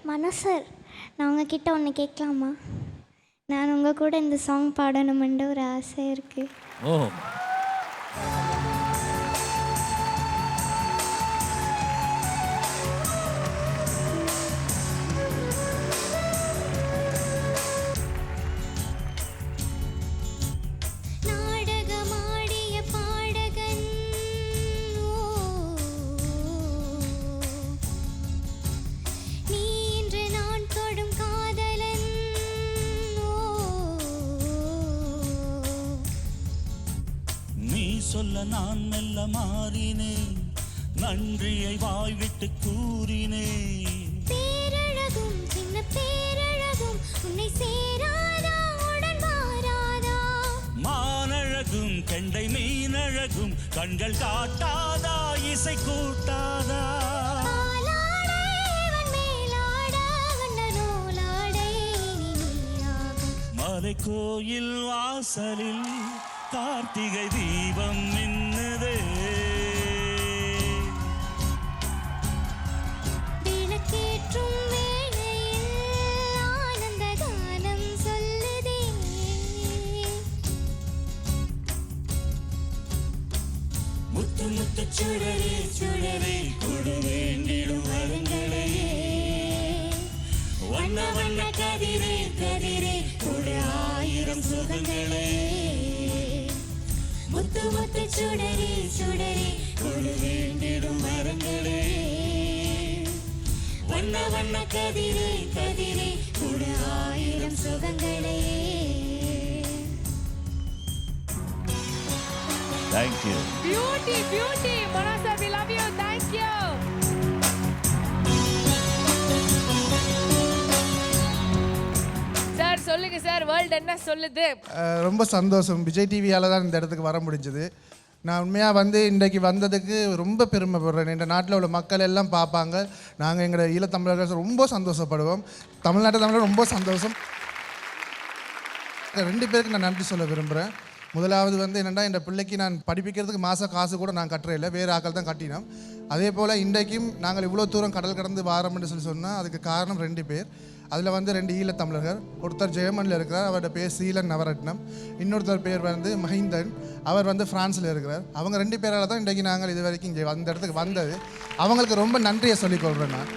மனோ sir, நான் உங்ககிட்ட ஒன்று கேட்கலாமா? நான் உங்கள் கூட இந்த சாங் பாடணுமென்ற ஒரு ஆசை இருக்குது. ஓ, நாடகமாடிய பாடகன், நீ இன்று நான் தொடும் காதலன். நீ சொல்ல நான் மெல்ல மாறினேன், நன்றியை வாய்விட்டு கூறினேன். பேரழகும் சின்ன பேரழகும் உன்னை சேராதா, உடன் மாறாதா? மானழகும் கெண்டை மீனழகும் கண்கள் காட்டாதா, இசை கூட்டாதா? பாலாடை இவன் மேலாட, வண்ண நூலாடை இனி நீயாகும். மலை கோயில் வாசலில் கார்த்திகை தீபம் மின்னுதே. விளக்கேற்றும் வேளையில் ஆனந்த கானம் சொல்லுதே. முத்து முத்து சுடரே சுடரே கொடு வேண்டிடும் வரங்களையே. வண்ண வண்ண கதிரே கதிரே கொடு ஆயிரம் சுகங்களே. முத்து முத்து சுடரே சுடரே கொடு வேண்டிடும் வரங்களே. வண்ண வண்ண கதிரே கதிரே கொடு ஆயிரம் சுகங்களே. Thank you. Beauty, beauty. Mona sir, we love you. Thank you. Sir சொல்லுங்க சார், வேர்ல்ட் என்ன சொல்லுது? ரொம்ப சந்தோஷம். விஜய் டிவியால் தான் இந்த இடத்துக்கு வர முடிஞ்சது. நான் உண்மையாக வந்து இன்றைக்கு வந்ததுக்கு ரொம்ப பெருமைப்படுறேன். இந்த நாட்டில் உள்ள மக்கள் எல்லாம் பார்ப்பாங்க. நாங்கள் எங்களோட ஈழத்தமிழர்கள் ரொம்ப சந்தோஷப்படுவோம். தமிழ்நாட்டில் ரொம்ப சந்தோஷம். 2 பேருக்கு நான் நன்றி சொல்ல விரும்புகிறேன். முதலாவது வந்து என்னென்னா, என் பிள்ளைக்கு நான் படிப்பிக்கிறதுக்கு மாத காசு கூட நான் கட்டுறதில்லை, வேறு ஆக்கள் தான் கட்டினோம். அதே போல் இன்றைக்கும் நாங்கள் இவ்வளோ தூரம் கடல் கடந்து வாரோம்னு சொன்னால் அதுக்கு காரணம் 2 பேர். அதில் வந்து 2 ஈழத்தமிழர்கள். ஒருத்தர் ஜெர்மனியில் இருக்கிறார், அவரோட பேர் சீலன் நவரத்னம். இன்னொருத்தர் பேர் வந்து மஹிந்தன், அவர் வந்து ஃப்ரான்ஸில் இருக்கிறார். அவங்க 2 பேரால் தான் இன்றைக்கு நாங்கள் இது வரைக்கும் இங்கே அந்த இடத்துக்கு வந்தது. அவங்களுக்கு ரொம்ப நன்றியை சொல்லிக்கொள்கிறேன் நான்.